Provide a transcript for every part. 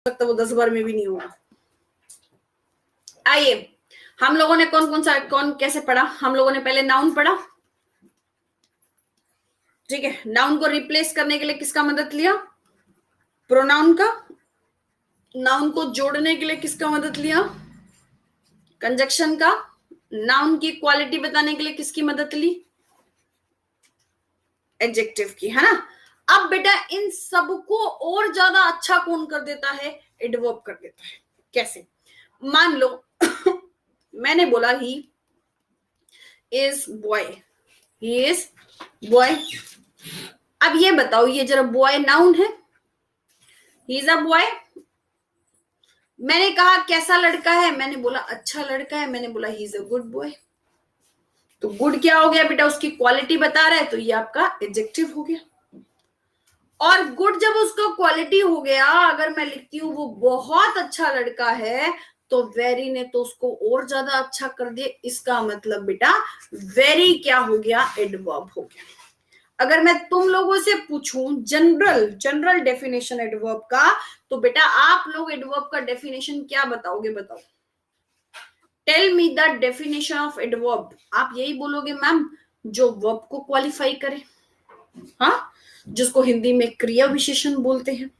सकता, वो 10 बार में भी नहीं होगा। आइए, हम लोगों ने कौन कैसे पढ़ा? हम लोगों ने पहले नाउन पढ़ा, ठीक है। नाउन को रिप्लेस करने के लिए किसका मदद लिया? प्रोनाउन का। नाउन को जोड़ने के लिए किसका मदद लिया? कंजक्शन का। नाउन की क्वालिटी बताने के लिए किसकी मदद ली? एडजेक्टिव की, है ना। अब बेटा इन सबको और ज्यादा अच्छा कौन कर देता है? एडवर्ब कर देता है। कैसे? मान लो मैंने बोला ही is boy, he is boy. अब ये बताओ, ये जरा बॉय नाउन है, ही इज अ बॉय। मैंने कहा कैसा लड़का है? मैंने बोला अच्छा लड़का है। मैंने बोला ही इज अ गुड बॉय। तो गुड क्या हो गया बेटा? उसकी क्वालिटी बता रहा है, तो ये आपका एडजेक्टिव हो गया। और गुड जब उसका क्वालिटी हो गया, अगर मैं लिखती हूं वो बहुत अच्छा लड़का है, तो वेरी ने तो उसको और ज्यादा अच्छा कर दिया। इसका मतलब बेटा वेरी क्या हो गया? एडवर्ब हो गया। अगर मैं तुम लोगों से पूछूं जनरल डेफिनेशन एडवर्ब का, तो बेटा आप लोग एडवर्ब का डेफिनेशन क्या बताओगे? बताओ, tell me the definition of adverb. आप यही बोलोगे मैम, जो वर्ब को क्वालिफाई करे, हाँ, जिसको हिंदी में क्रिया विशेषण बोलते हैं,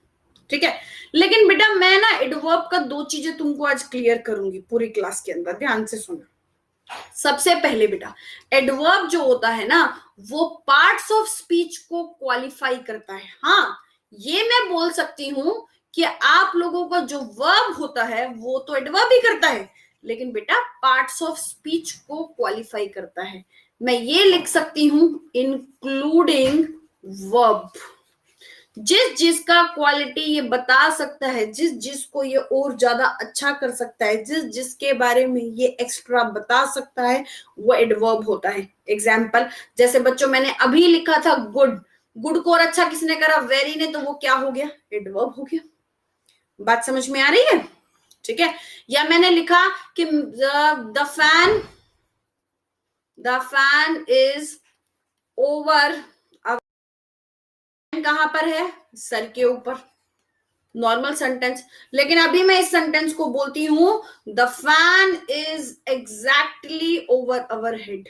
ठीक है। लेकिन बेटा मैं ना एडवर्ब का 2 चीजें तुमको आज क्लियर करूंगी पूरी क्लास के अंदर, ध्यान से सुनो। सबसे पहले बेटा एडवर्ब जो होता है ना, वो पार्ट्स ऑफ स्पीच को क्वालिफाई करता है। हाँ, ये मैं बोल सकती हूं कि आप लोगों का जो वर्ब होता है वो तो एडवर्ब ही करता है, लेकिन बेटा पार्ट्स ऑफ स्पीच को क्वालिफाई करता है। मैं ये लिख सकती हूं इंक्लूडिंग वर्ब। जिस जिसका क्वालिटी ये बता सकता है, जिस जिसको ये और ज्यादा अच्छा कर सकता है, जिस जिसके बारे में ये एक्स्ट्रा बता सकता है, वो एडवर्ब होता है। एग्जाम्पल, जैसे बच्चों मैंने अभी लिखा था गुड, गुड को और अच्छा किसने करा? वेरी ने, तो वो क्या हो गया? एडवर्ब हो गया। बात समझ में आ रही है? ठीक है। या मैंने लिखा कि द फैन इज ओवर, कहां पर है? सर के ऊपर, नॉर्मल सेंटेंस। लेकिन अभी मैं इस सेंटेंस को बोलती हूं the fan is exactly over our head.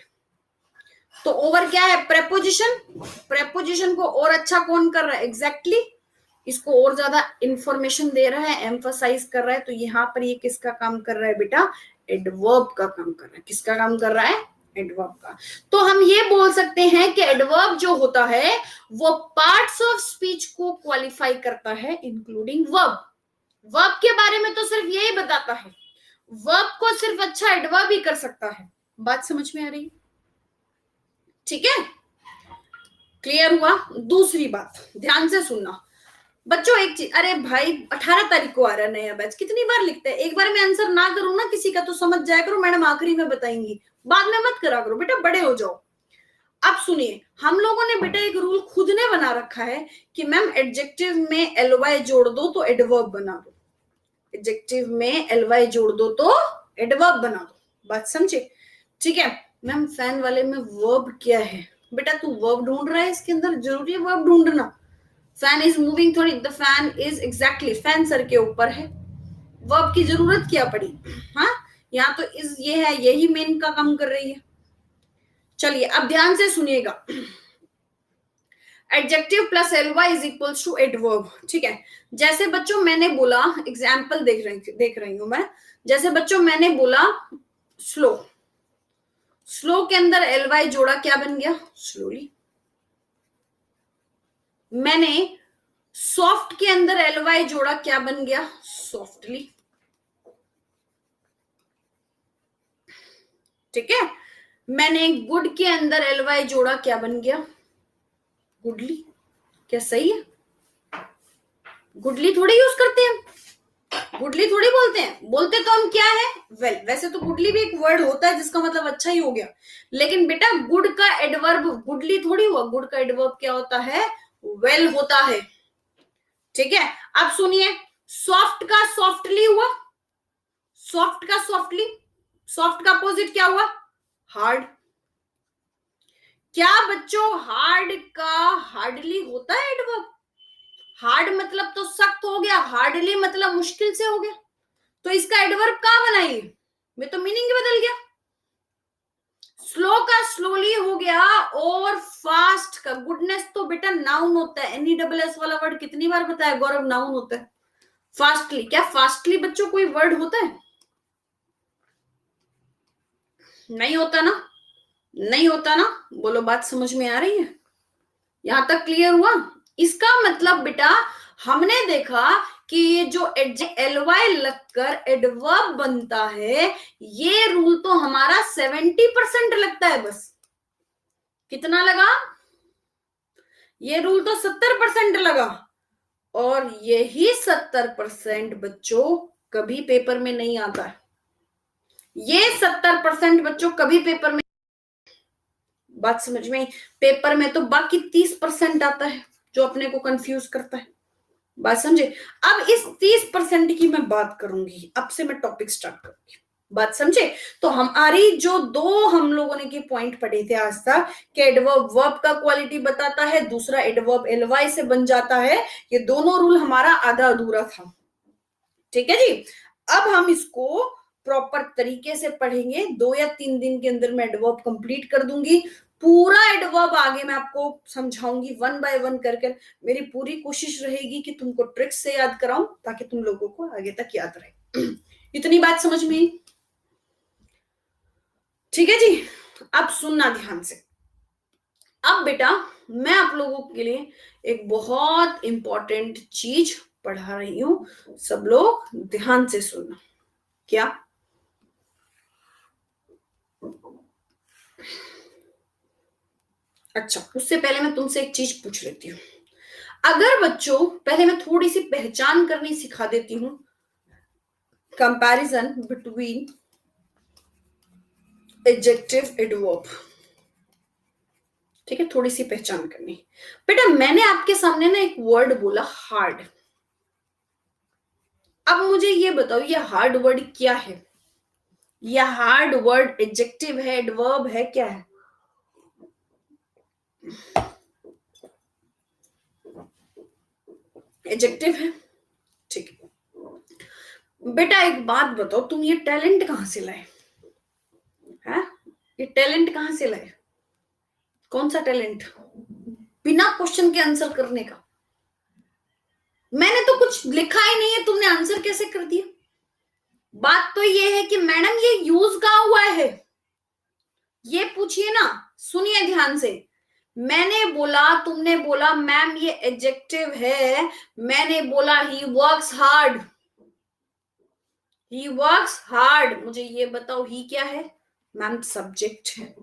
तो ओवर क्या है? प्रेपोजिशन। प्रेपोजिशन को और अच्छा कौन कर रहा है? एग्जैक्टली। इसको और ज्यादा इंफॉर्मेशन दे रहा है, एम्फसाइज कर रहा है। तो यहां पर ये किसका काम कर रहा है बेटा? एडवर्ब का काम कर रहा है। किसका काम कर रहा है? एडवर्ब का। तो हम ये बोल सकते हैं कि एडवर्ब जो होता है वो पार्ट्स ऑफ स्पीच को क्वालिफाई करता है, इंक्लूडिंग वर्ब। वर्ब के बारे में तो सिर्फ यही बताता है, वर्ब को सिर्फ अच्छा एडवर्ब ही कर सकता है। बात समझ में आ रही? ठीक है, क्लियर हुआ? दूसरी बात ध्यान से सुनना बच्चों, एक चीज, अरे भाई 18 तारीख को आ रहा है नया बैच, कितनी बार लिखते हैं? एक बार मैं आंसर ना करूं ना किसी का तो समझ जाया करो, मैडम आखिरी में बताएंगी, बाद में मत करा करो बेटा, बड़े हो जाओ। अब सुनिए, हम लोगों ने बेटा एक रूल खुद ने बना रखा है कि मैम एडजेक्टिव में एलवाई जोड़ दो तो एडवर्ब बना दो, एडजेक्टिव में एलवाई जोड़ दो तो एडवर्ब बना दो। बात समझे? ठीक है। मैम फैन वाले में वर्ब क्या है? बेटा तू वर्ब ढूंढ रहा है, इसके अंदर जरूरी है वर्ब ढूंढना? फैन इज मूविंग थोड़ी, the fan is exactly, fan sir के ऊपर है, वर्ब की जरूरत क्या पड़ी? हाँ, यहाँ तो इज ये है, यही मेन का काम कर रही है। चलिए अब ध्यान से सुनिएगा, adjective plus LY is equals to adverb. ठीक है। जैसे बच्चों मैंने बोला, एग्जाम्पल देख रही हूं मैं। जैसे बच्चों मैंने बोला स्लो, स्लो के अंदर एलवाई जोड़ा, क्या बन गया? स्लोली। मैंने सॉफ्ट के अंदर एलवाई जोड़ा, क्या बन गया? सॉफ्टली। ठीक है। मैंने गुड के अंदर एलवाई जोड़ा, क्या बन गया? गुडली। क्या सही है? गुडली थोड़ी यूज करते हैं, गुडली थोड़ी बोलते हैं, बोलते तो हम क्या है? वेल। वैसे तो गुडली भी एक वर्ड होता है जिसका मतलब अच्छा ही हो गया, लेकिन बेटा गुड का एडवर्ब गुडली थोड़ी हुआ, गुड का एडवर्ब क्या होता है? वेल होता है। ठीक है। अब सुनिए, सॉफ्ट का सॉफ्टली हुआ, सॉफ्ट का सॉफ्टली, सॉफ्ट का अपोजिट क्या हुआ? हार्ड। क्या बच्चों हार्ड का हार्डली होता है एडवर्ब? हार्ड मतलब तो सख्त हो गया, हार्डली मतलब मुश्किल से हो गया, तो इसका एडवर्ब कहाँ बनाइए, मैं तो मीनिंग बदल गया। स्लो का स्लोली हो गया, और फास्ट का गुडनेस तो बेटा नाउन होता है। NESS वाला वर्ड कितनी बार बताया गौरव, नाउन होता है। फास्टली, क्या फास्टली बच्चों कोई वर्ड होता है? नहीं होता ना, नहीं होता ना, बोलो बात समझ में आ रही है? यहां तक क्लियर हुआ? इसका मतलब बेटा हमने देखा कि ये जो LY लगकर एडवर्ब बनता है, ये रूल तो हमारा 70% लगता है बस। कितना लगा? ये रूल तो 70% लगा, और यही 70% बच्चों कभी पेपर में नहीं आता है। ये 70% बच्चों कभी पेपर में, बात समझ में? पेपर में तो बाकी 30% आता है जो अपने को कंफ्यूज करता है। बात समझे? अब इस 30% की मैं बात करूंगी, अब से मैं टॉपिक स्टार्ट करूंगी। बात समझे? तो हमारी जो दो हम लोगों ने के पॉइंट पढ़े थे आज तक कि एडवर्ब वर्ब का क्वालिटी बताता है, दूसरा एडवर्ब LY से बन जाता है, ये दोनों रूल हमारा आधा अधूरा था। ठीक है जी। अब हम इसको प्रॉपर तरीके से पढ़ेंगे, 2 या 3 दिन के अंदर मैं एडवर्ब कंप्लीट कर दूंगी। पूरा एडवर्ब आगे मैं आपको समझाऊंगी 1 बाय 1 करके। मेरी पूरी कोशिश रहेगी कि तुमको ट्रिक्स से याद कराऊं ताकि तुम लोगों को आगे तक याद रहे। इतनी बात समझ में आई? ठीक है जी। अब सुनना ध्यान से। अब बेटा मैं आप लोगों के लिए एक बहुत इंपॉर्टेंट चीज पढ़ा रही हूं, सब लोग ध्यान से सुनना। क्या? अच्छा, उससे पहले मैं तुमसे एक चीज पूछ लेती हूँ। अगर बच्चों, पहले मैं थोड़ी सी पहचान करनी सिखा देती हूँ, कंपैरिजन बिटवीन एडजेक्टिव एडवर्ब। ठीक है, थोड़ी सी पहचान करनी। बेटा मैंने आपके सामने ना एक वर्ड बोला, हार्ड। अब मुझे ये बताओ, ये हार्ड वर्ड क्या है? यह हार्ड वर्ड एडजेक्टिव है, एडवर्ब है, क्या है? एडजेक्टिव है। ठीक है बेटा, एक बात बताओ, तुम ये टैलेंट कहां से लाए? है, ये टैलेंट कहां से लाए? कौन सा टैलेंट? बिना क्वेश्चन के आंसर करने का। मैंने तो कुछ लिखा ही नहीं है, तुमने आंसर कैसे कर दिया? बात तो ये है कि मैडम ये यूज कहां हुआ है, ये पूछिए ना। सुनिए ध्यान से। मैंने बोला, तुमने बोला मैम ये एडजेक्टिव है, मैंने बोला he works hard, he works hard. मुझे ये बताओ ही क्या है? मैम सब्जेक्ट है।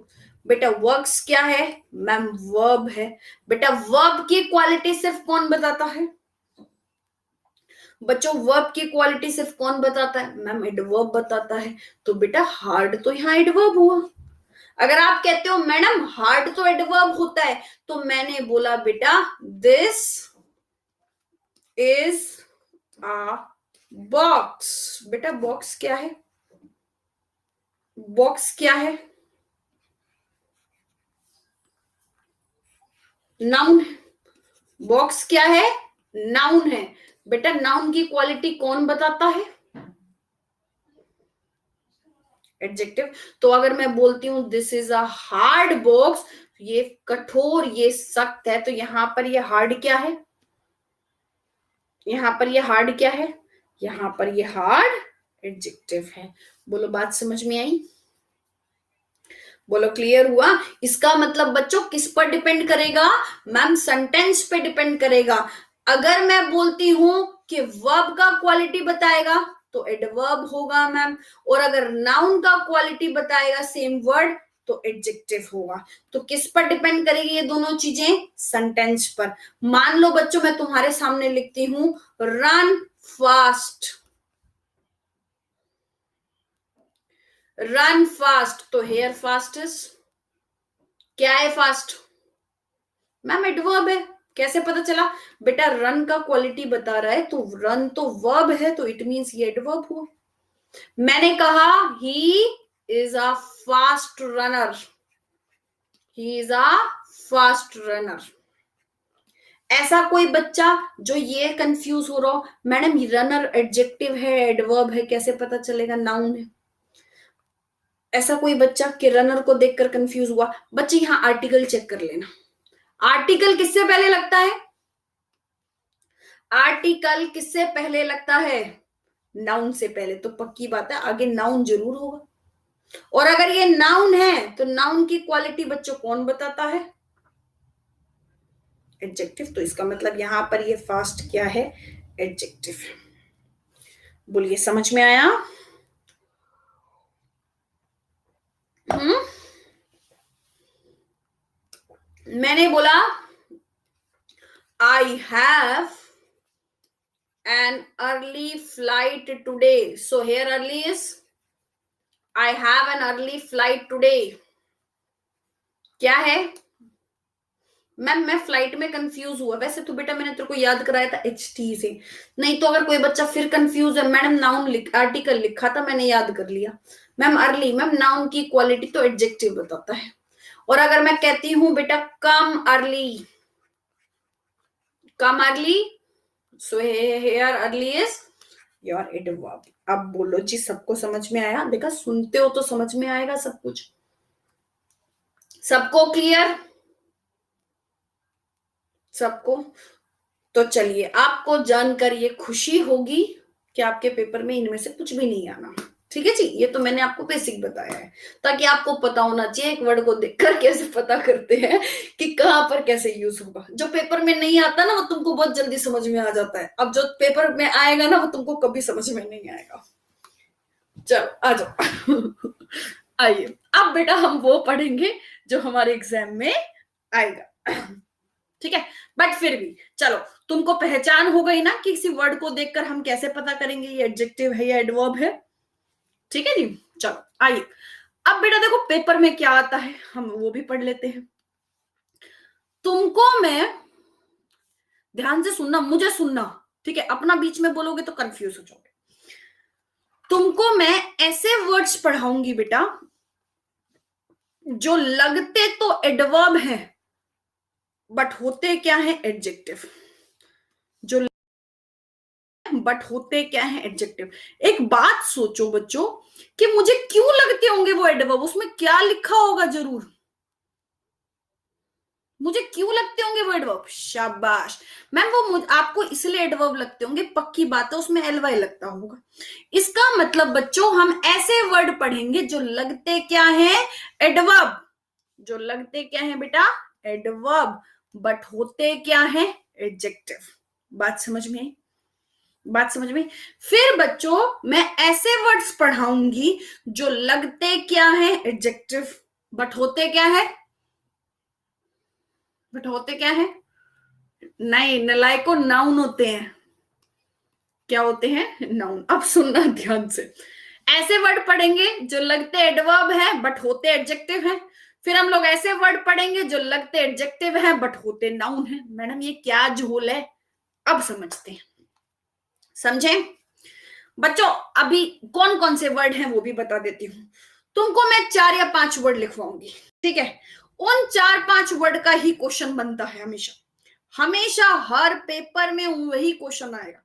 बेटा वर्क्स क्या है? मैम वर्ब है। बेटा वर्ब की क्वालिटी सिर्फ कौन बताता है? बच्चों वर्ब की क्वालिटी सिर्फ कौन बताता है? मैम एडवर्ब बताता है। तो बेटा हार्ड तो यहाँ एडवर्ब हुआ। अगर आप कहते हो मैडम हार्ड तो एडवर्ब होता है, तो मैंने बोला बेटा दिस इज अ बॉक्स। बेटा बॉक्स क्या है? बॉक्स क्या है? नाउन। बॉक्स क्या है? नाउन है। बेटा नाउन की क्वालिटी कौन बताता है? एडजेक्टिव। तो अगर मैं बोलती हूं this is a hard box, ये कठोर, ये सख्त है, तो यहां पर ये हार्ड क्या है? यहां पर ये हार्ड क्या है? यहां पर ये हार्ड एडजेक्टिव है। बोलो बात समझ में आई? बोलो क्लियर हुआ? इसका मतलब बच्चों किस पर डिपेंड करेगा? मैम सेंटेंस पे डिपेंड करेगा। अगर मैं बोलती हूं कि वर्ब का क्वालिटी बताएगा तो एडवर्ब होगा मैम, और अगर नाउन का क्वालिटी बताएगा सेम वर्ड तो एडजेक्टिव होगा। तो किस पर डिपेंड करेगी ये दोनों चीजें? सेंटेंस पर। मान लो बच्चों मैं तुम्हारे सामने लिखती हूं रन फास्ट, रन फास्ट, तो हेयर फास्टेस्ट क्या है? फास्ट मैम एडवर्ब है। कैसे पता चला? बेटा रन का क्वालिटी बता रहा है, तो रन तो वर्ब है, तो इट मींस ये एडवर्ब हुआ। मैंने कहा ही is a fast runner, he is a fast runner. ऐसा कोई बच्चा जो ये कंफ्यूज हो रहा हो, मैडम रनर एडजेक्टिव है एडवर्ब है कैसे पता चलेगा नाउन है? ऐसा कोई बच्चा कि रनर को देखकर कंफ्यूज हुआ? बच्चे यहां आर्टिकल चेक कर लेना। आर्टिकल किससे पहले लगता है? आर्टिकल किससे पहले लगता है? नाउन से पहले। तो पक्की बात है आगे नाउन जरूर होगा। और अगर ये नाउन है तो नाउन की क्वालिटी बच्चों कौन बताता है? एडजेक्टिव। तो इसका मतलब यहां पर ये फास्ट क्या है? एडजेक्टिव। बोलिए समझ में आया? हम्म। मैंने बोला I have an early flight today. So here early is I have an early flight today. क्या है? मैम मैं फ्लाइट में कंफ्यूज हुआ। वैसे तो बेटा मैंने तेरे को याद कराया था HT से। नहीं तो अगर कोई बच्चा फिर कंफ्यूज है, मैडम नाउन आर्टिकल लिखा था मैंने याद कर लिया। मैम अर्ली, मैम नाउन की क्वालिटी तो एडजेक्टिव बताता है। और अगर मैं कहती हूं बेटा कम early, come early, so here early is your adverb. अब बोलो जी सबको समझ में आया? देखा सुनते हो तो समझ में आएगा सब कुछ। सबको क्लियर? सबको? तो चलिए आपको जानकर ये खुशी होगी कि आपके पेपर में इनमें से कुछ भी नहीं आना। ठीक है जी, ये तो मैंने आपको बेसिक बताया है ताकि आपको पता होना चाहिए एक वर्ड को देखकर कैसे पता करते हैं कि कहां पर कैसे यूज होगा। जो पेपर में नहीं आता ना वो तुमको बहुत जल्दी समझ में आ जाता है, अब जो पेपर में आएगा ना वो तुमको कभी समझ में नहीं आएगा। चलो आ जाओ आइए अब बेटा हम वो पढ़ेंगे जो हमारे एग्जाम में आएगा। ठीक है, बट फिर भी चलो तुमको पहचान हो गई ना कि किसी वर्ड को देखकर हम कैसे पता करेंगे ये एडजेक्टिव है या एडवर्ब है। ठीक है जी, चलो आइए अब बेटा देखो पेपर में क्या आता है हम वो भी पढ़ लेते हैं। तुमको मैं, ध्यान से सुनना, मुझे सुनना, ठीक है? अपना बीच में बोलोगे तो कंफ्यूज हो जाओगे। तुमको मैं ऐसे वर्ड्स पढ़ाऊंगी बेटा जो लगते तो एडवर्ब हैं बट होते क्या है? एडजेक्टिव। जो बट होते क्या है? एडजेक्टिव। एक बात सोचो बच्चों कि मुझे क्यों लगते होंगे वो एडवर्ब, उसमें क्या लिखा होगा जरूर। मुझे क्यों लगते होंगे वो एडवर्ब? शाबाश मैम, वो आपको इसलिए एडवर्ब लगते होंगे, पक्की बात है उसमें एलवाई लगता होगा। इसका मतलब बच्चों हम ऐसे वर्ड पढ़ेंगे जो लगते क्या है? एडवर्ब। जो लगते क्या है बेटा? एडवर्ब, बट होते क्या है? एडजेक्टिव। बात समझ में आई? बात समझ में? फिर बच्चों मैं ऐसे वर्ड्स पढ़ाऊंगी जो लगते क्या है? एडजेक्टिव, बट होते क्या है? बट होते क्या है? नहीं, नलायको नाउन होते हैं। क्या होते हैं? नाउन। अब सुनना ध्यान से, ऐसे वर्ड पढ़ेंगे जो लगते एडवर्ब है बट होते एडजेक्टिव है। फिर हम लोग ऐसे वर्ड पढ़ेंगे जो लगते एडजेक्टिव है बट होते नाउन है। मैडम ये क्या झोल है? अब समझते हैं, समझे बच्चों? अभी कौन कौन से वर्ड हैं वो भी बता देती हूँ। तुमको मैं 4 या 5 वर्ड लिखवाऊंगी, ठीक है? उन 4-5 वर्ड का ही क्वेश्चन बनता है हमेशा। हमेशा हर पेपर में वही क्वेश्चन आएगा,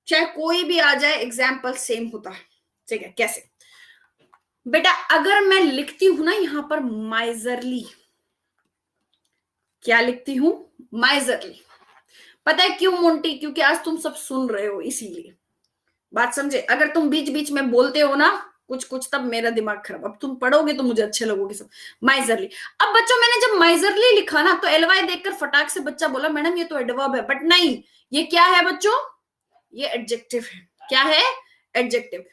चाहे कोई भी आ जाए, एग्जाम्पल सेम होता है। ठीक है, कैसे बेटा? अगर मैं लिखती हूं ना यहां पर माइजरली, क्या लिखती हूं? माइजरली। पता है क्यों मोंटी? क्योंकि आज तुम सब सुन रहे हो इसीलिए। बात समझे? अगर तुम बीच बीच में बोलते हो ना कुछ कुछ तब मेरा दिमाग खराब। अब तुम पढ़ोगे तो मुझे अच्छे लगोगे सब। माइजरली। अब बच्चों मैंने जब माइजरली लिखा ना तो एलवाई देखकर फटाक से बच्चा बोला मैडम ये तो एडवर्ब है, बट नहीं, ये क्या है बच्चों? ये एडजेक्टिव है। क्या है? एडजेक्टिव।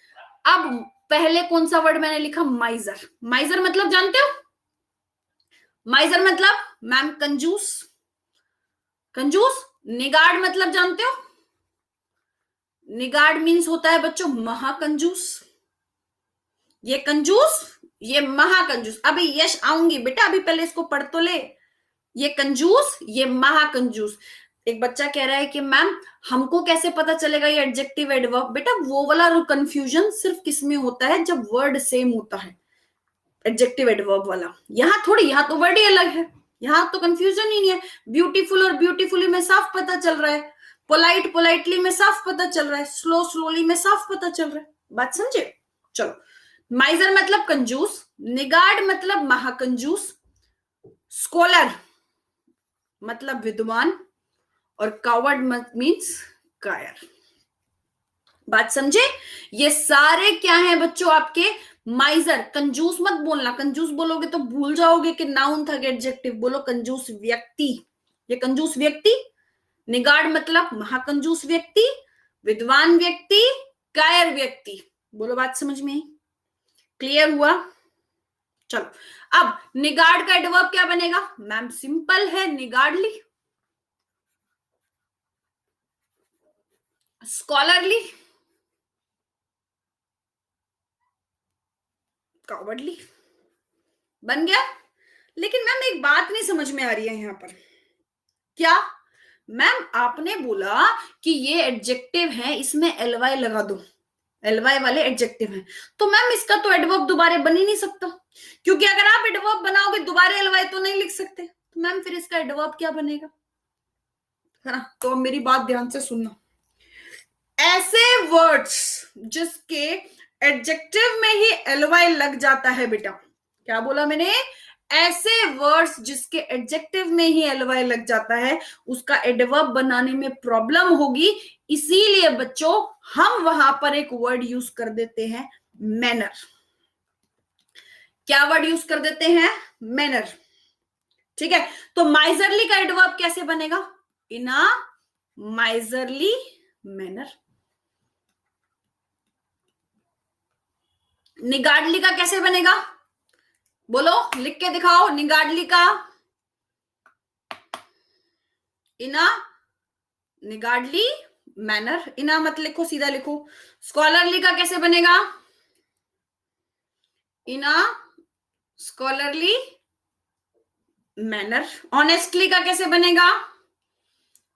अब पहले कौन सा वर्ड मैंने लिखा? माइजर। माइजर मतलब जानते हो? माइजर मतलब मैम कंजूस। कंजूस। निगाड़ मतलब जानते हो? निगाड़ मीन्स होता है बच्चों महाकंजूस। ये कंजूस, ये महाकंजूस। अभी यश आऊंगी बेटा, अभी पहले इसको पढ़ तो ले। ये कंजूस, ये महाकंजूस। एक बच्चा कह रहा है कि मैम हमको कैसे पता चलेगा ये एडजेक्टिव एडवर्ब? बेटा वो वाला कंफ्यूजन सिर्फ किसमें होता है? जब वर्ड सेम होता है, एडजेक्टिव एडवर्ब वाला। यहां थोड़ी, यहां तो वर्ड ही अलग है। यहां तो कंफ्यूजन ही नहीं है। ब्यूटीफुल और ब्यूटीफुली में साफ पता चल रहा है, पोलाइट पोलाइटली में साफ पता चल रहा है, स्लो स्लोली में साफ पता चल रहा है। बात समझे? चलो, माइजर मतलब कंजूस, निगार्ड मतलब महाकंजूस, स्कॉलर मतलब विद्वान, और कावर्ड मीन्स कायर। बात समझे? ये सारे क्या हैं बच्चों आपके? माइजर। कंजूस मत बोलना, कंजूस बोलोगे तो भूल जाओगे कि नाउन था कि एडजेक्टिव। बोलो कंजूस व्यक्ति, ये कंजूस व्यक्ति। निगाड़ मतलब महाकंजूस व्यक्ति, विद्वान व्यक्ति, कायर व्यक्ति। बोलो बात समझ में आई? क्लियर हुआ? चलो, अब निगाड़ का एडवर्ब क्या बनेगा? मैम सिंपल है, निगार्डली, स्कॉलरली, कॉवर्डली। बन गया। लेकिन मैम एक बात नहीं समझ में आ रही है यहां पर। क्या? मैम आपने बोला कि ये एडजेक्टिव है, इसमें एलवाई लगा दो, एलवाई वाले एडजेक्टिव हैं, तो मैम इसका तो एडवर्ब दोबारा बन ही नहीं सकता, क्योंकि अगर आप एडवर्ब बनाओगे दोबारा एलवाई तो नहीं लिख सकते। तो मैम फिर इसका एडवर्ब क्या बनेगा? है ना? तो अब मेरी बात ध्यान से सुनना। ऐसे वर्ड्स जिसके एडजेक्टिव में ही एलवाई लग जाता है बेटा, क्या बोला मैंने? ऐसे वर्ड्स जिसके एडजेक्टिव में ही एलवाई लग जाता है, उसका एडवर्ब बनाने में प्रॉब्लम होगी। इसीलिए बच्चों हम वहां पर एक वर्ड यूज कर देते हैं, मैनर। क्या वर्ड यूज कर देते हैं? मैनर। ठीक है, तो माइजरली का एडवर्ब कैसे बनेगा? इन अ माइजरली मैनर। निगार्डली का कैसे बनेगा? बोलो, लिख के दिखाओ। निगार्डली का इना निगार्डली मैनर। इना मत लिखो, सीधा लिखो। स्कॉलरली का कैसे बनेगा? इना स्कॉलरली मैनर। ऑनेस्टली का कैसे बनेगा?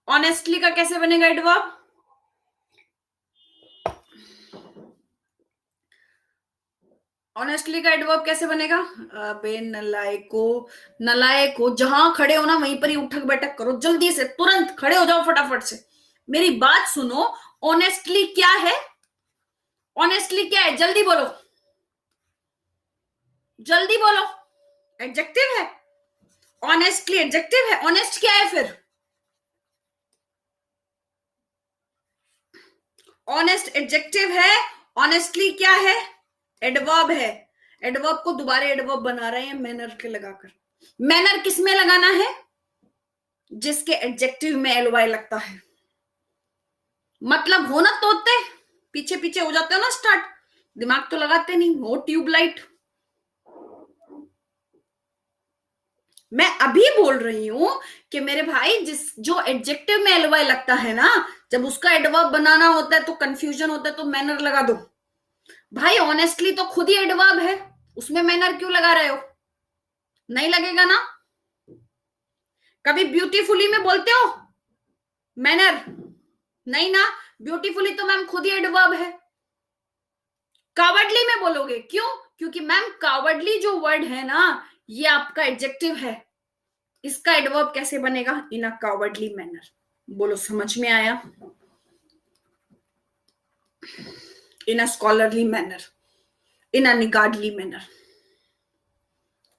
ऑनेस्टली का कैसे बनेगा एडवर्ब? ऑनेस्टली का एडवर्ब कैसे बनेगा? अबे नलायको, नलायको, जहां खड़े हो ना वहीं पर ही उठक बैठक करो, जल्दी से तुरंत खड़े हो जाओ फटाफट से। मेरी बात सुनो, ऑनेस्टली क्या है? ऑनेस्टली क्या है? जल्दी बोलो, जल्दी बोलो। एडजेक्टिव है। ऑनेस्टली एडजेक्टिव है। ऑनेस्ट क्या है फिर? ऑनेस्ट एडजेक्टिव है। ऑनेस्टली क्या है? एडवर्ब है। एडवर्ब को दोबारा एडवर्ब बना रहे हैं मैनर के लगाकर। मैनर किस में लगाना है? जिसके एडजेक्टिव में एलवाई लगता है। मतलब हो ना तोते, पीछे पीछे हो जाते हो ना स्टार्ट, दिमाग तो लगाते नहीं हो। ट्यूबलाइट। मैं अभी बोल रही हूं कि मेरे भाई जिस जो एडजेक्टिव में एलवाई लगता है ना, जब उसका एडवर्ब बनाना होता है तो कंफ्यूजन होता है, तो मैनर लगा दो। भाई ऑनेस्टली तो खुद ही एडवर्ब है, उसमें मैनर क्यों लगा रहे हो? नहीं लगेगा ना? कभी ब्यूटीफुली में बोलते हो मैनर? नहीं ना, ब्यूटीफुली तो मैम खुद ही एडवर्ब है। कावर्डली में बोलोगे, क्यों? क्योंकि मैम कावर्डली जो वर्ड है ना, ये आपका एडजेक्टिव है। इसका एडवर्ब कैसे बनेगा? इन अ कावर्डली मैनर। बोलो समझ में आया? इन अ स्कॉलरली मैनर, इन अ निगार्डली मैनर।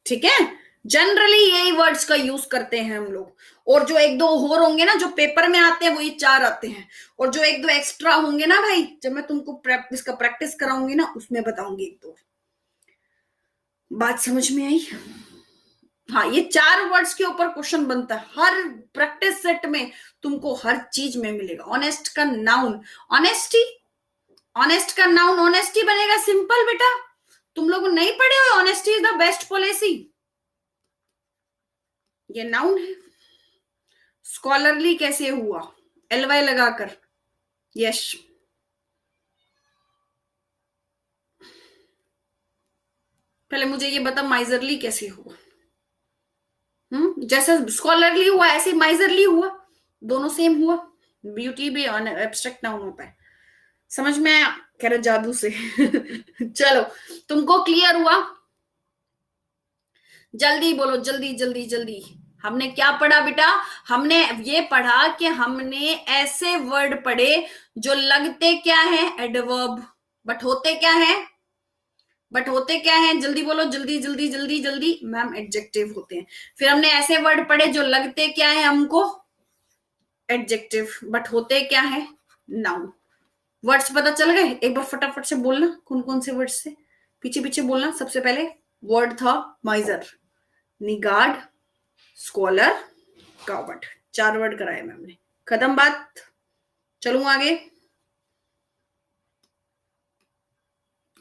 ठीक है, जनरली यही वर्ड्स का यूज करते हैं हम लोग। और जो एक दो और होंगे ना जो पेपर में आते हैं, वो ये चार आते हैं। और जो एक दो एक्स्ट्रा होंगे ना भाई, जब मैं तुमको इसका प्रैक्टिस कराऊंगी ना, उसमें बताऊंगी एक दो। बात समझ में आई? हाँ, ये चार वर्ड्स के ऊपर क्वेश्चन बनता है हर प्रैक्टिस सेट में, तुमको हर चीज में मिलेगा। ऑनेस्ट का नाउन ऑनेस्टी, ऑनेस्ट का नाउन ऑनेस्टी बनेगा। सिंपल बेटा, तुम लोग नहीं पढ़े हो honesty is the best policy, ये नाउन है। स्कॉलरली कैसे हुआ? एलवाई लगाकर। यश, पहले मुझे ये बता माइजरली कैसे हुआ? जैसे स्कॉलरली हुआ ऐसे माइजरली हुआ, दोनों सेम हुआ। ब्यूटी भी एब्स्ट्रैक्ट नाउन होता है। समझ में आया? कह रहे जादू से। चलो, तुमको क्लियर हुआ? जल्दी बोलो, जल्दी जल्दी जल्दी। हमने क्या पढ़ा बेटा? हमने ये पढ़ा कि हमने ऐसे वर्ड पढ़े जो लगते क्या है? एडवर्ब, बट होते क्या है? जल्दी बोलो, जल्दी जल्दी जल्दी जल्दी। मैम एडजेक्टिव होते हैं। फिर हमने ऐसे वर्ड पढ़े जो लगते क्या है हमको? एडजेक्टिव, बट होते क्या है? नाउन। वर्ड्स पता चल गए? एक बार फटाफट से बोलना कौन कौन से वर्ड्स से, पीछे पीछे बोलना। सबसे पहले वर्ड था माइजर, निगार्ड, स्कॉलर, कावर्ड। 4 वर्ड कराए मैम ने। खत्म बात। चलूं आगे?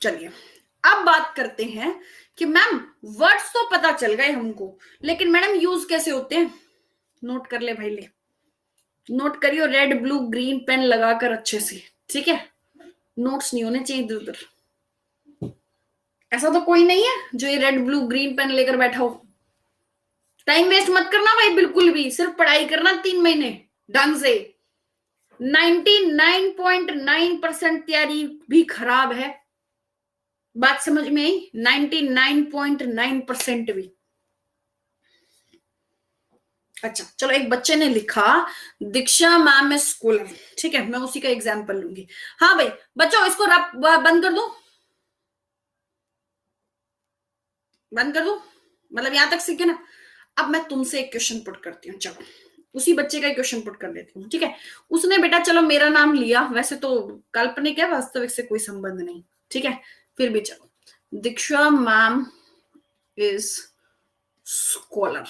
चलिए अब बात करते हैं कि मैम वर्ड्स तो पता चल गए हमको, लेकिन मैडम यूज कैसे होते हैं? नोट कर ले भाई, ले नोट करियो, रेड ब्लू ग्रीन पेन लगाकर अच्छे से, ठीक है? नोट्स नहीं होने चाहिए इधर उधर। ऐसा तो कोई नहीं है जो ये रेड ब्लू ग्रीन पेन लेकर बैठा हो। टाइम वेस्ट मत करना भाई, बिल्कुल भी। सिर्फ पढ़ाई करना 3 महीने ढंग से। 99.9% तैयारी भी खराब है। बात समझ में आई? 99.9% भी। अच्छा चलो, एक बच्चे ने लिखा दीक्षा मैम इज स्कॉलर, ठीक है, मैं उसी का एग्जांपल लूंगी। हाँ भाई बच्चों, इसको बंद कर दो, बंद कर दो, मतलब यहां तक सीखे ना। अब मैं तुमसे एक क्वेश्चन पुट करती हूँ, चलो उसी बच्चे का क्वेश्चन पुट कर देती हूँ, ठीक है? उसने बेटा चलो मेरा नाम लिया, वैसे तो काल्पनिक है, वास्तविक से कोई संबंध नहीं, ठीक है? फिर भी चलो, दीक्षा मैम इज स्कॉलर।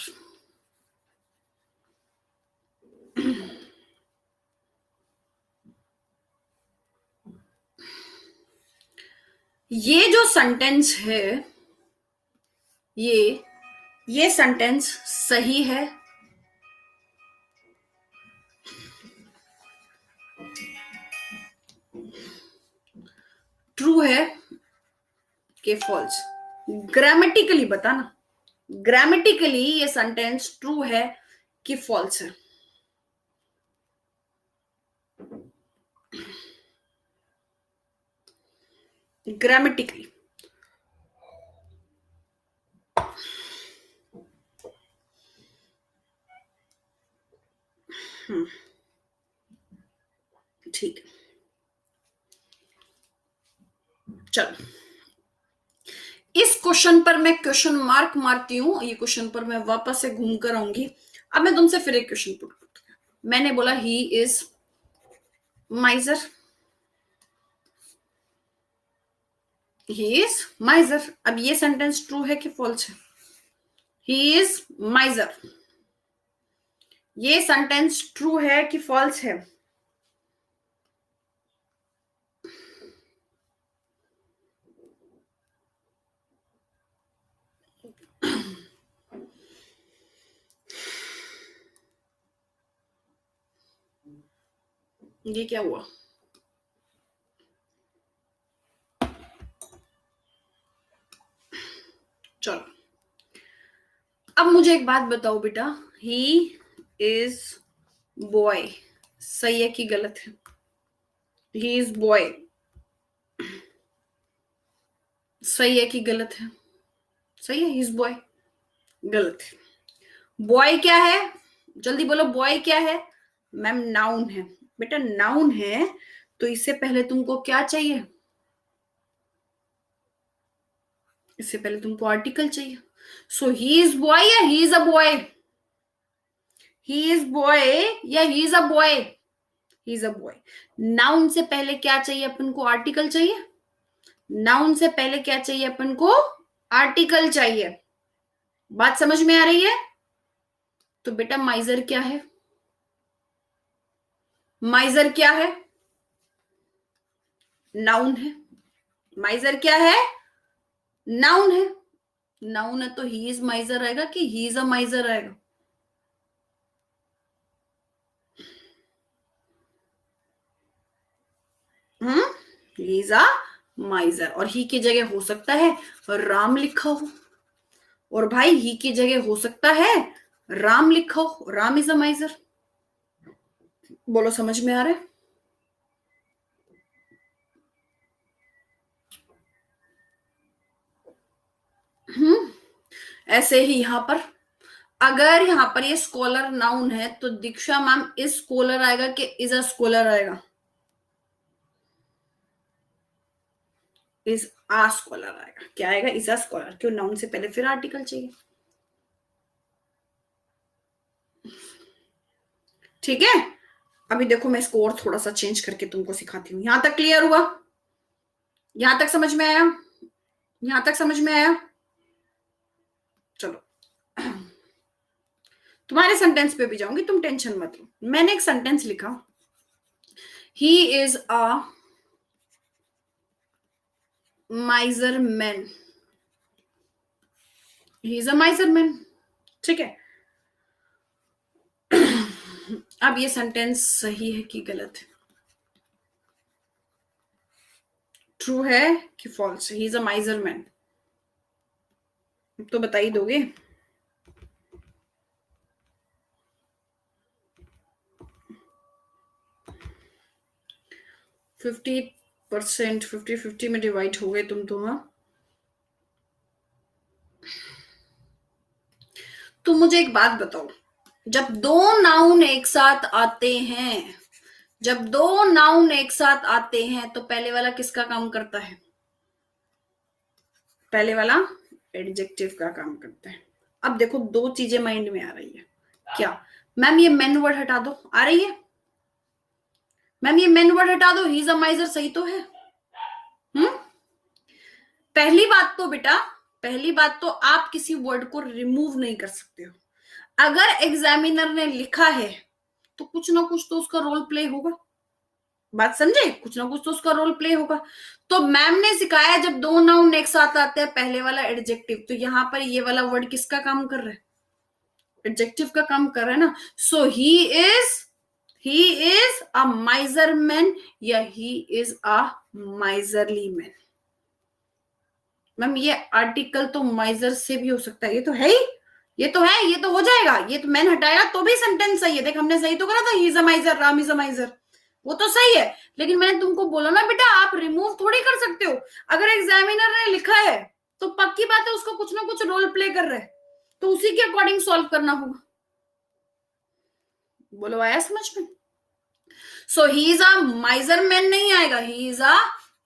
ये जो सेंटेंस है, ये सेंटेंस सही है? ट्रू है कि फॉल्स? ग्रामेटिकली बताना, ग्रामेटिकली ये सेंटेंस ट्रू है कि फॉल्स है? ग्रामेटिकली। ठीक है, चलो इस क्वेश्चन पर मैं क्वेश्चन मार्क मारती हूं, ये क्वेश्चन पर मैं वापस से घूम कर आऊंगी। अब मैं तुमसे फिर एक क्वेश्चन पुट करती हूँ। मैंने बोला ही इज माइजर, ही इज माइजर। अब ये सेंटेंस ट्रू है कि फॉल्स है? ही इज माइजर, ये सेंटेंस ट्रू है कि फॉल्स है? ये क्या हुआ? चलो अब मुझे एक बात बताओ बेटा, ही इज बॉय सही है कि गलत है? ही इज बॉय सही है कि गलत है? सही है, ही इज बॉय। गलत है। बॉय क्या है? जल्दी बोलो, बॉय क्या है? मैम नाउन है। बेटा नाउन है तो इससे पहले तुमको क्या चाहिए? इससे पहले तुमको आर्टिकल चाहिए। सो ही इज बॉय या he is a boy? He is boy या he is a boy? He is a boy. Noun से पहले क्या चाहिए अपन को? आर्टिकल चाहिए। नाउन से पहले क्या चाहिए अपन को? आर्टिकल चाहिए। बात समझ में आ रही है? तो बेटा माइजर क्या है? माइजर क्या है? नाउन है। माइजर क्या है? नाउन है। नाउन है तो ही इज माइजर आएगा कि ही इज अ माइजर आएगा? He is a माइजर। और ही की जगह हो सकता है राम लिखा हो, और भाई ही की जगह हो सकता है राम लिखा हो। Ram is a माइजर। बोलो समझ में आ रहा है? ऐसे ही यहां पर अगर यहां पर ये स्कॉलर नाउन है तो दीक्षा मैम इज स्कॉलर आएगा कि इज अ स्कॉलर आएगा? इज आ स्कॉलर आएगा। क्या आएगा? Is a scholar. क्यों? नाउन से पहले फिर आर्टिकल चाहिए। ठीक है, अभी देखो मैं इसको और थोड़ा सा चेंज करके तुमको सिखाती हूँ। यहां तक क्लियर हुआ? यहां तक समझ में आया? यहां तक समझ में आया? चलो तुम्हारे सेंटेंस पे भी जाऊंगी, तुम टेंशन मत लो। मैंने एक सेंटेंस लिखा, ही is a miser man. He is a miser man. ठीक है, अब ये सेंटेंस सही है कि गलत है? ट्रू है कि false? He is a miser man, तो बता ही दोगे। 50%, 50-50 में डिवाइड हो गए तुम तो। हाँ, तुम मुझे एक बात बताओ, जब दो नाउन एक साथ आते हैं, जब दो नाउन एक साथ आते हैं तो पहले वाला किसका काम करता है? पहले वाला एडजेक्टिव का काम करता है। अब देखो दो चीजें माइंड में आ रही है। क्या? मैम ये मेन वर्ड हटा दो, आ रही है? मैम ये मेन वर्ड हटा दो, ही इज अ माइजर, सही तो है? हम्म। पहली बात तो बेटा, पहली बात तो आप किसी वर्ड को रिमूव नहीं कर सकते हो। अगर एग्जामिनर ने लिखा है तो कुछ ना कुछ तो उसका रोल प्ले होगा। बात समझे? कुछ ना कुछ तो उसका रोल प्ले होगा। तो मैम ने सिखाया जब दो नाउन एक साथ आते हैं पहले वाला एडजेक्टिव, तो यहां पर ये वाला वर्ड किसका काम कर रहा है? एडजेक्टिव का काम कर रहा है ना। So is he is a miser man या he is a miserly man. Ma'am ये आर्टिकल तो माइजर से भी हो सकता है, ये तो है ही, ये तो है, ये तो हो जाएगा। ये तो मैंने हटाया तो भी सेंटेंस सही है। देख हमने सही तो करा था, ही is a माइजर, Ram is a माइजर, वो तो सही है। लेकिन मैंने तुमको बोला ना बेटा, आप रिमूव थोड़ी कर सकते हो। अगर एग्जामिनर ने लिखा है तो पक्की बात है उसको कुछ ना कुछ रोल प्ले कर रहे हैं, तो उसी के अकॉर्डिंग सॉल्व करना होगा। बोलो आया समझ में? सो ही इज अ माइजर मैन नहीं आएगा, he is a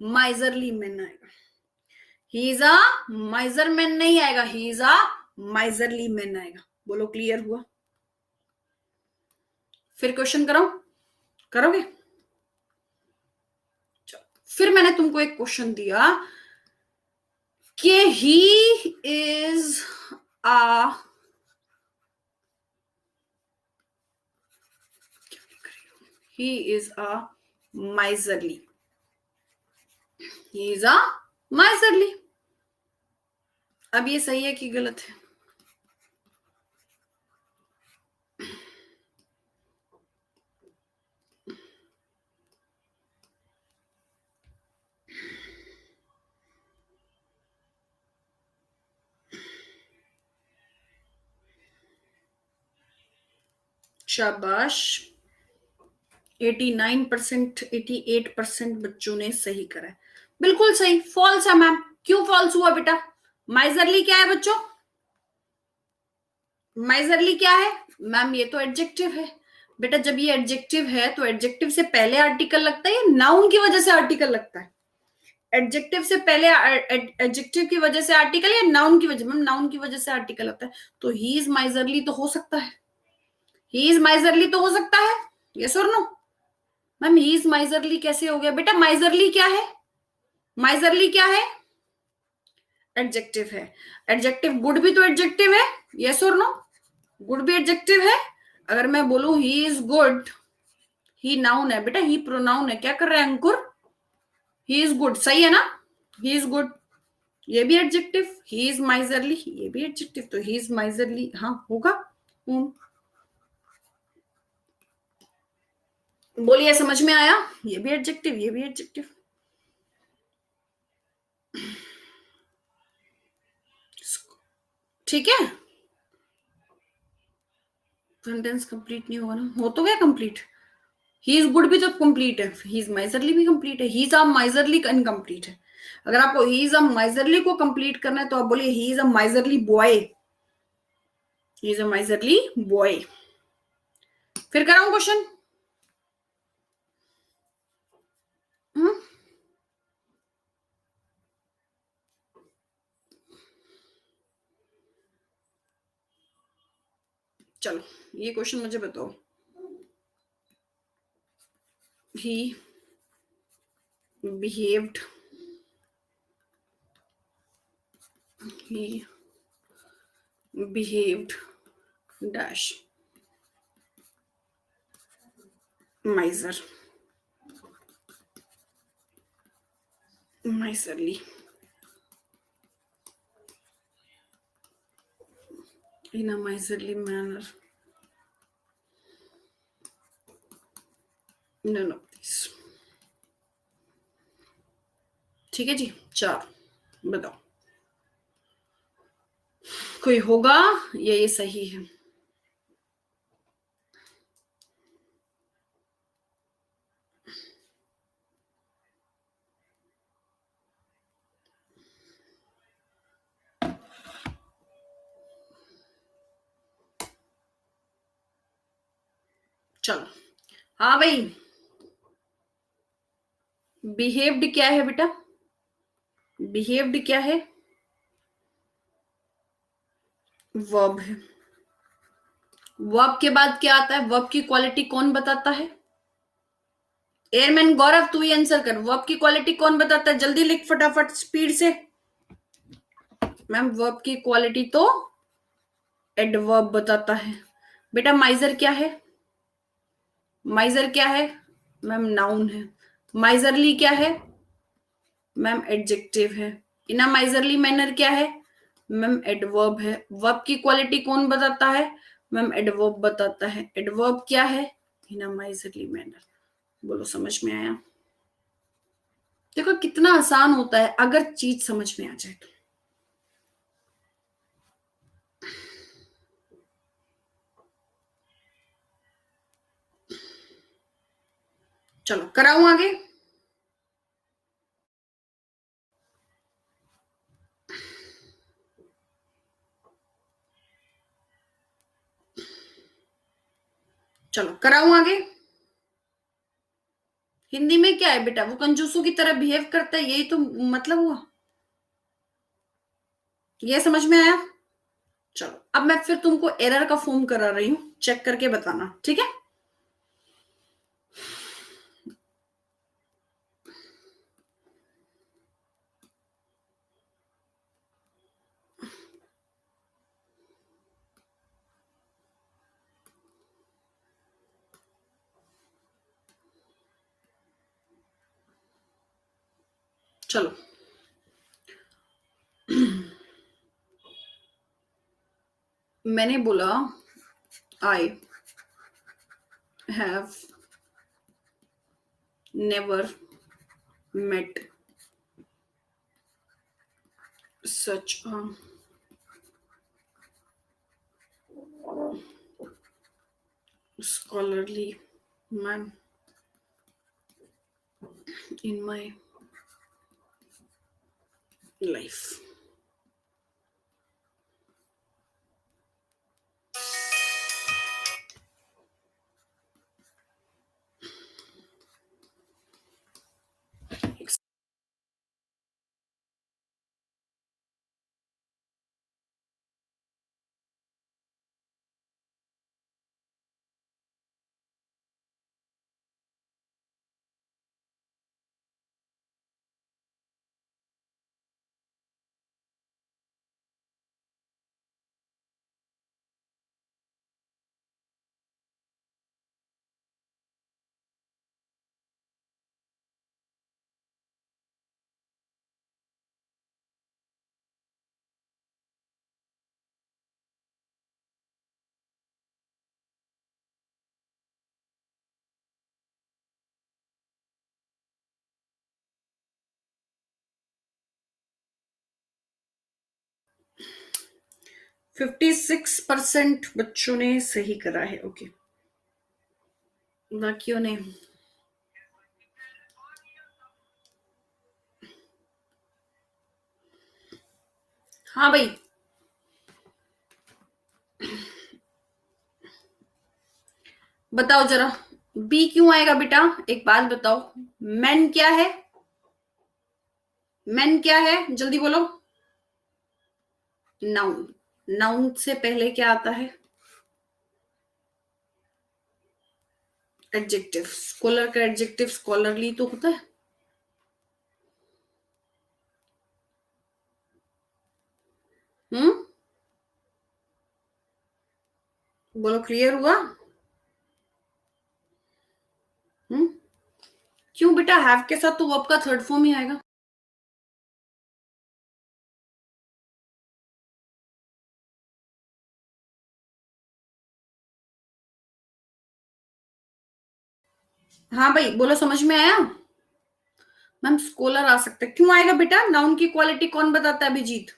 miserly man आएगा। He is a miser man नहीं आएगा, he is a miserly man आएगा। बोलो क्लियर हुआ? फिर क्वेश्चन करो, करोगे? फिर मैंने तुमको एक क्वेश्चन दिया कि ही is a he is a miserly, he is a miserly। अब ये सही है कि गलत है? शाबाश, 89%, 88% बच्चों ने सही करा है। बिल्कुल सही। फॉल्स है मैम। क्यों फॉल्स हुआ बेटा? माइजरली क्या है बच्चों? माइजरली क्या है मैम? ये तो एडजेक्टिव है बेटा। जब ये एडजेक्टिव है तो एडजेक्टिव से पहले आर्टिकल लगता है या नाउन की वजह से आर्टिकल लगता है? एडजेक्टिव से पहले, एडजेक्टिव की वजह से आर्टिकल या नाउन की वजह? मैम नाउन की वजह से आर्टिकल होता है। तो ही इज माइजरली तो हो सकता है, ही इज माइजरली तो हो सकता है, यस और no? Ma'am he is miserly कैसे हो गया बेटा? माइजरली क्या है? माइजरली क्या है? एडजेक्टिव है। एडजेक्टिव गुड भी तो एडजेक्टिव है, यस और नो? गुड भी एडजेक्टिव है। अगर मैं बोलूं he is good, he noun है बेटा, ही प्रोनाउन है। क्या कर रहा है अंकुर? ही इज गुड, सही है ना? ही इज गुड, ये भी एडजेक्टिव। ही इज माइजरली, ये भी एडजेक्टिव। तो ही इज माइजरली हाँ होगा। बोलिए समझ में आया? ये भी एडजेक्टिव, ये भी एडजेक्टिव। ठीक है, सेंटेंस कंप्लीट नहीं होगा ना? हो तो गया कंप्लीट। ही इज गुड भी तो कंप्लीट है, ही इज माइजरली भी कंप्लीट है, ही इज अ माइजरली इनकम्प्लीट है। अगर आपको ही इज अ माइजरली को कंप्लीट करना है तो आप बोलिए ही is a miserly boy, he is a miserly boy. फिर कराऊं क्वेश्चन? चलो ये क्वेश्चन मुझे बताओ। ही behaved he behaved dash miserly in a miserly manner, none of these। ठीक है जी, चार बताओ कोई होगा या ये सही है? चलो हाँ भाई, बिहेव्ड क्या है बेटा? बिहेव्ड क्या है? वर्ब है। वर्ब के बाद क्या आता है? वर्ब की क्वालिटी कौन बताता है? एयरमैन गौरव तू ही आंसर कर। वर्ब की क्वालिटी कौन बताता है? जल्दी लिख फटाफट स्पीड से। मैम वर्ब की क्वालिटी तो एडवर्ब बताता है। बेटा माइजर क्या है? माइजर क्या है? मैम नाउन है। माइजरली क्या है? मैम एडजेक्टिव है। इन अ माइजरली मैनर क्या है? मैम एडवर्ब है। वर्ब की क्वालिटी कौन बताता है? मैम एडवर्ब बताता है। एडवर्ब क्या है? इन अ माइजरली मैनर। बोलो समझ में आया? देखो कितना आसान होता है अगर चीज समझ में आ जाए तो। चलो कराऊं आगे? चलो कराऊं आगे? हिंदी में क्या है बेटा? वो कंजूसों की तरह बिहेव करता है, यही तो मतलब हुआ। ये समझ में आया? चलो अब मैं फिर तुमको एरर का फॉर्म करा रही हूं, चेक करके बताना, ठीक है? चलो मैंने बोला I have never met such a scholarly man in my life। 56% बच्चों ने सही करा है। ओके, बाकियों ने? हाँ भाई बताओ जरा, बी क्यों आएगा बेटा? एक बात बताओ, मैन क्या है? मैन क्या है, जल्दी बोलो। नाउन। नाउन से पहले क्या आता है? एडजेक्टिव। स्कॉलर का एडजेक्टिव स्कॉलरली तो होता है। हम्म, बोलो, क्लियर हुआ? हम्म, क्यों बेटा? हैव के साथ तो वर्ब का थर्ड फॉर्म ही आएगा। हाँ भाई बोलो, समझ में आया? मैम स्कॉलर आ सकता है, क्यों आएगा बेटा? नाउन की क्वालिटी कौन बताता है अभिजीत?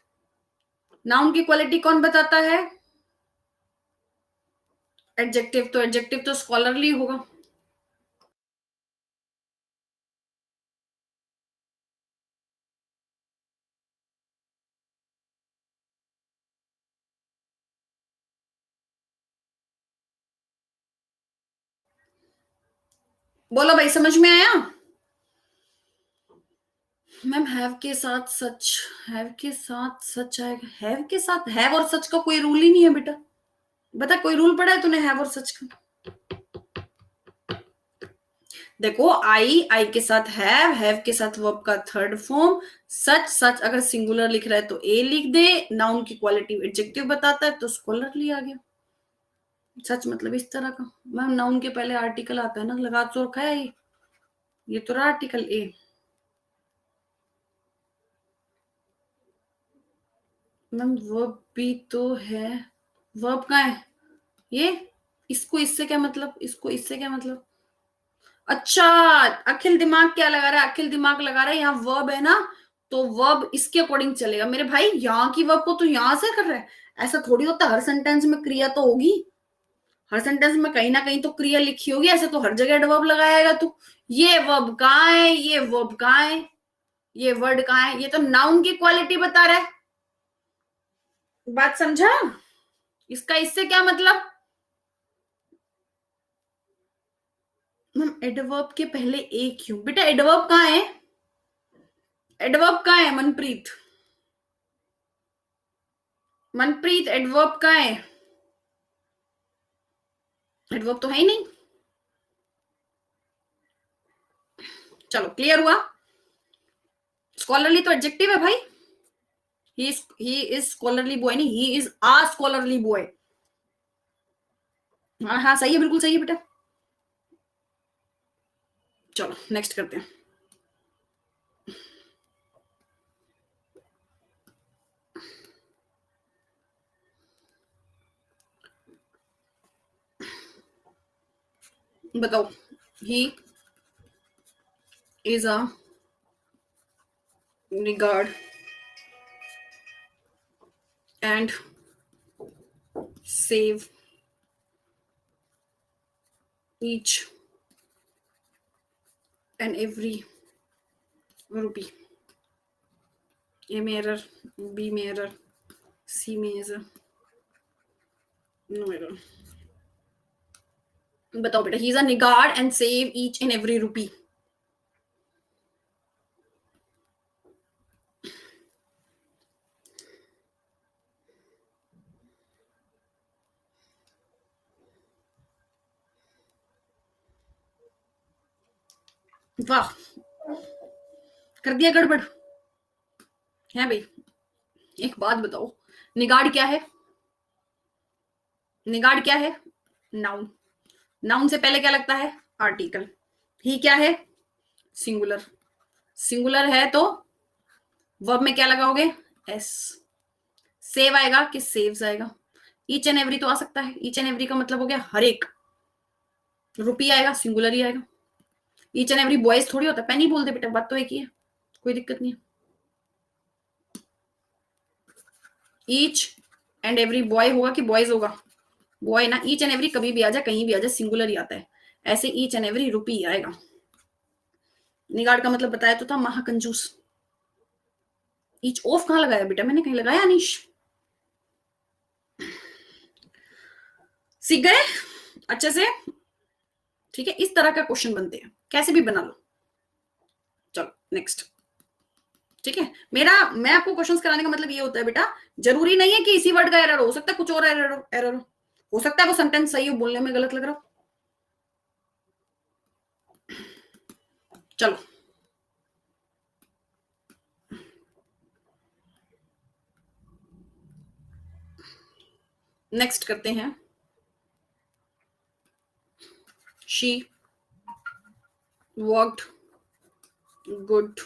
नाउन की क्वालिटी कौन बताता है? एडजेक्टिव। तो एडजेक्टिव तो स्कॉलरली होगा। बोलो भाई, समझ में आया? मैम हैव के साथ सच। हैव के साथ सच आएगा। हैव के साथ हैव और सच का कोई रूल ही नहीं है बेटा। बता, कोई रूल पड़ा है तूने हैव और सच का? देखो, आई के साथ हैव के साथ वर्ब का थर्ड फॉर्म। सच, सच अगर सिंगुलर लिख रहा है तो ए लिख दे। नाउन की क्वालिटी एडजेक्टिव बताता है तो स्कॉलरली आ गया। सच मतलब इस तरह का। मैम नाउन के पहले आर्टिकल आता है ना, लगा तो रखा है ये तो रहा आर्टिकल ए। मैम वर्ब भी तो है। वर्ब कहाँ है ये? इसको इससे क्या मतलब, इसको इससे क्या मतलब? अच्छा, अखिल दिमाग क्या लगा रहा है? अखिल दिमाग लगा रहा है यहाँ वर्ब है ना, तो वर्ब इसके अकॉर्डिंग चलेगा। मेरे भाई, यहाँ की वर्ब को तो यहां से कर रहा है। ऐसा थोड़ी होता, हर सेंटेंस में क्रिया तो होगी। हर सेंटेंस में कहीं ना कहीं तो क्रिया लिखी होगी, ऐसे तो हर जगह एडवर्ब लगाएगा तू। ये वर्ब कहाँ है? ये वर्ब कहाँ है? ये वर्ड कहाँ है? ये तो नाउन की क्वालिटी बता रहा है। बात समझा? इसका इससे क्या मतलब? एडवर्ब के पहले ए क्यों बेटा? एडवर्ब कहाँ है? एडवर्ब कहाँ है मनप्रीत? मनप्रीत एडवर्ब कहाँ है? एडवर्ब तो है ही नहीं। चलो, क्लियर हुआ? स्कॉलरली तो एडजेक्टिव है भाई। ही इज स्कॉलरली बॉय, नहीं, he is a scholarly boy. हाँ हाँ, सही है, बिल्कुल सही है बेटा। चलो नेक्स्ट करते हैं। बताओ, ही is a regard and save each and every rupee. A में error, B में error, C में error, no error. बताओ बेटा, he is a regard and save each and every rupee. वाह, कर दिया गड़बड़ है भाई। एक बात बताओ, निगाड़ क्या है? निगाड़ क्या है? नाउन। नाउन से पहले क्या लगता है? आर्टिकल। ही क्या है? सिंगुलर। सिंगुलर है तो वर्ब में क्या लगाओगे? एस। सेव आएगा कि सेव्स आएगा? ईच एंड एवरी तो आ सकता है। ईच एंड एवरी का मतलब हो गया हर एक। रुपी आएगा, सिंगुलर ही आएगा। ईच एंड एवरी बॉयज थोड़ी होता है। पेन ही बोल दे बेटा, बात तो एक ही है, कोई दिक्कत नहीं है। ईच एंड एवरी बॉय होगा कि बॉयज होगा? बॉय ना। ईच एंड एवरी कभी भी आ जाए, कहीं भी आ जाए, सिंगुलर ही आता है। ऐसे ईच एंड एवरी रुपी आएगा। निगाड़ का मतलब बताया तो था, महाकंजूस। ईच ऑफ कहां लगाया बेटा? मैंने कहीं लगाया अनीश? सीख गए अच्छे से? ठीक है, इस तरह का क्वेश्चन बनते हैं, कैसे भी बना लो। चलो नेक्स्ट। ठीक है, मैं आपको क्वेश्चंस कराने का मतलब ये होता है बेटा, जरूरी नहीं है कि इसी वर्ड का एरर हो सकता है कुछ और एरर हो सकता है वो सेंटेंस सही हो, बोलने में गलत लग रहा हो। चलो नेक्स्ट करते हैं। She worked good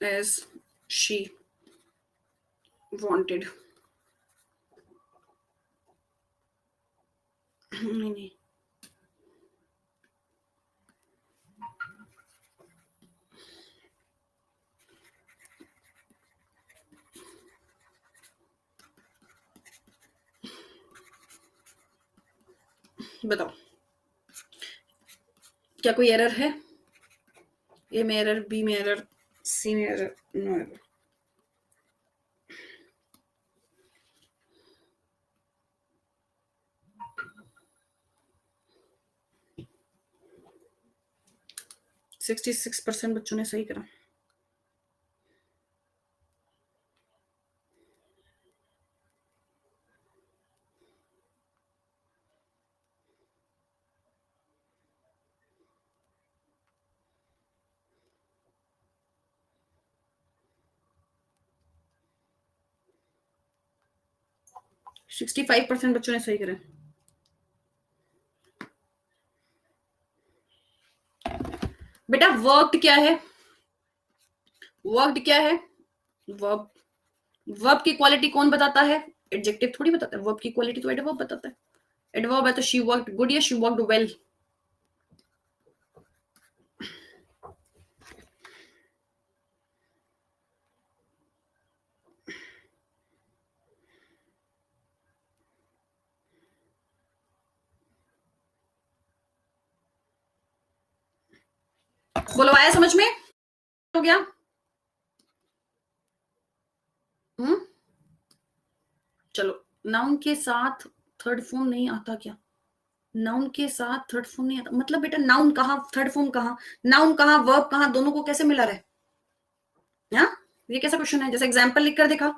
as she wanted. नहीं, बताओ क्या कोई एरर है? ए में एरर, बी में एरर, सी में एरर, नो एरर। सिक्सटी 66% बच्चों ने सही करा। सिक्सटी 65% बच्चों ने सही करा। बेटा वर्कड क्या है? वर्कड क्या है? वर्ब। वर्ब की क्वालिटी कौन बताता है? एडजेक्टिव थोड़ी बताता है, वर्ब की क्वालिटी तो एडवर्ब बताता है। एडवर्ब है तो शी वर्कड गुड या शी वर्कड वेल। बोलो आया समझ में? हो गया? हम्म, चलो। नाउन के साथ थर्ड फॉर्म नहीं आता क्या? नाउन के साथ थर्ड फॉर्म नहीं आता मतलब बेटा नाउन कहाँ, थर्ड फॉर्म कहाँ? नाउन कहाँ, वर्ब कहाँ, दोनों को कैसे मिला रहे? हाँ, ये कैसा क्वेश्चन है? जैसे एग्जाम्पल लिख कर दिखा।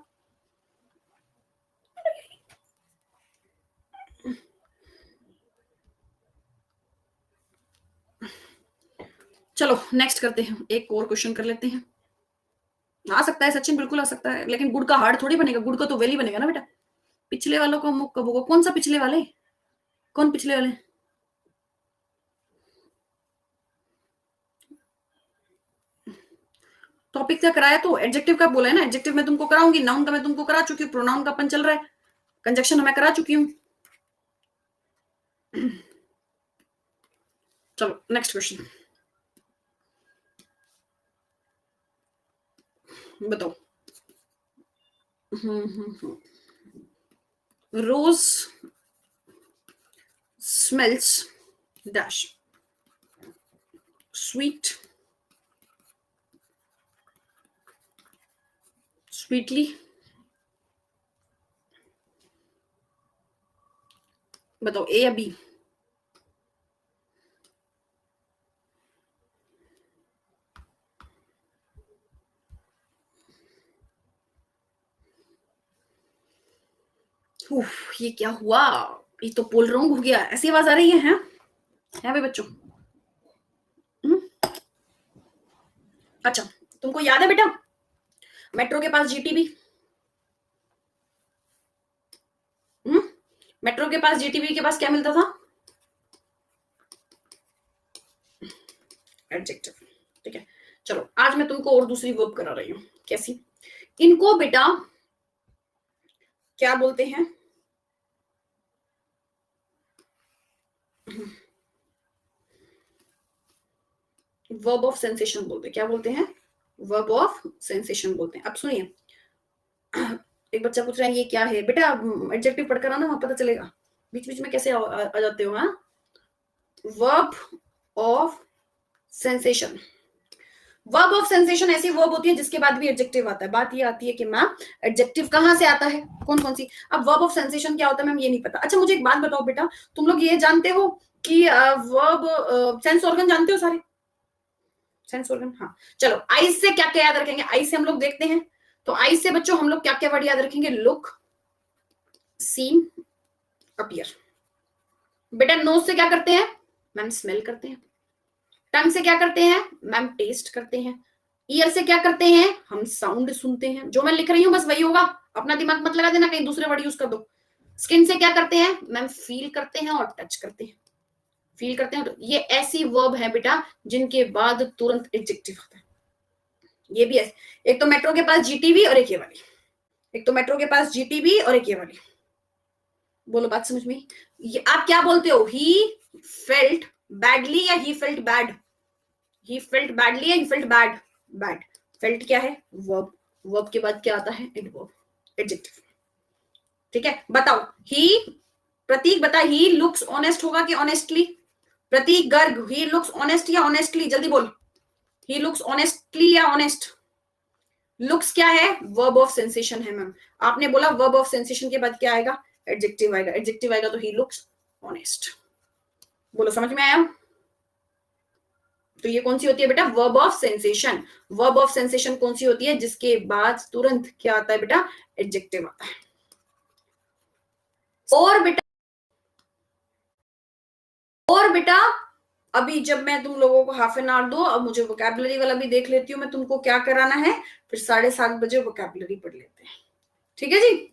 चलो नेक्स्ट करते हैं, एक और क्वेश्चन कर लेते हैं। आ सकता है सचिन, बिल्कुल आ सकता है, लेकिन गुड़ का हार्ड थोड़ी बनेगा, गुड़ का तो वेली बनेगा ना बेटा। पिछले वालों का मुख कब होगा? कौन सा पिछले वाले? कौन पिछले वाले? टॉपिक का कराया तो एडजेक्टिव का बोला है ना, एडजेक्टिव मैं तुमको कराऊंगी, नाउन का मैं तुमको करा चुकी हूँ, प्रोनाउन का अपन चल रहा है, कंजक्शन मैं करा चुकी हूँ। चलो नेक्स्ट क्वेश्चन बताओ। रोज स्मेल्स डैश स्वीट स्वीटली। बताओ ए या बी? ये क्या हुआ? ये तो पोल रॉन्ग हो गया, ऐसी आवाज आ रही है? हैं है भाई बच्चों? अच्छा, तुमको याद है बेटा मेट्रो के पास जीटीबी? मेट्रो के पास जीटीबी के पास क्या मिलता था? एडजेक्टिव। ठीक है, चलो आज मैं तुमको और दूसरी वर्ब करा रही हूँ। कैसी? इनको बेटा क्या बोलते हैं? वर्ब ऑफ सेंसेशन बोलते हैं। क्या बोलते हैं? वर्ब ऑफ सेंसेशन बोलते हैं। अब सुनिए, एक बच्चा पूछ रहा है ये क्या है बेटा? एडजेक्टिव पढ़कर आना, वहां पता चलेगा। बीच बीच में कैसे आ जाते हो? हाँ, verb of sensation. Verb of sensation ऐसी वर्ब होती है जिसके बाद भी एडजेक्टिव आता है। बात ये आती है कि मैम एडजेक्टिव कहां से आता है, कौन कौन सी। अब वर्ब ऑफ सेंसेशन क्या होता है मैम ये नहीं पता। अच्छा मुझे एक बात बताओ बेटा, तुम लोग ये जानते हो कि वर्ब सेंस ऑर्गन जानते हो सारे, सेंस ऑर्गन, हाँ चलो आईज से क्या क्या याद रखेंगे, आईज से हम लोग देखते हैं, तो आईज से बच्चों हम लोग क्या क्या वर्ड याद रखेंगे, लुक, सीन, अपीयर। बेटा नोज से क्या करते हैं मैम, स्मेल करते हैं। टंग से क्या करते हैं मैम, टेस्ट करते हैं। ईयर से क्या करते हैं हम, साउंड सुनते हैं। जो मैं लिख रही हूं बस वही होगा, अपना दिमाग मत लगा देना, कहीं दूसरे वर्ड यूज कर दो। स्किन से क्या करते हैं मैम, फील करते हैं और टच करते हैं, फील करते हैं। तो ये ऐसी वर्ब है बेटा जिनके बाद तुरंत एडजेक्टिव आता है। ये भी है, एक तो मेट्रो के पास जीटीबी और एक ये वाली, एक तो मेट्रो के पास जीटीबी और एक ये वाली। बोलो बात समझ में, ये आप क्या बोलते हो, ही फेल्ट बैडली या he felt bad, he felt badly या he felt bad, bad. Felt क्या है वर्ब, वर्ब के बाद क्या आता है एडवर्ब, एडजेक्टिव। ठीक है बताओ, ही, प्रतीक बता, ही लुक्स ऑनेस्ट होगा कि honestly, Prateek Garg, he looks honest या ऑनेस्टली, जल्दी बोल, ही लुक्स ऑनेस्टली या ऑनेस्ट। लुक्स क्या है वर्ब ऑफ सेंसेशन है मैम, आपने बोला वर्ब ऑफ सेंसेशन के बाद क्या आएगा एडजेक्टिव आएगा, एडजेक्टिव आएगा तो ही लुक्स ऑनेस्ट। बोलो समझ में आया। तो ये कौन सी होती है बेटा verb of sensation. Verb of sensation कौन सी होती है जिसके बाद तुरंत क्या आता है बेटा एडजेक्टिव आता है। और बेटा अभी जब मैं तुम लोगों को हाफ एन आवर दो, अब मुझे वोकैबुलरी वाला भी देख लेती हूँ मैं, तुमको क्या कराना है, फिर 7:30 बजे वोकैबुलरी पढ़ लेते हैं, ठीक है जी।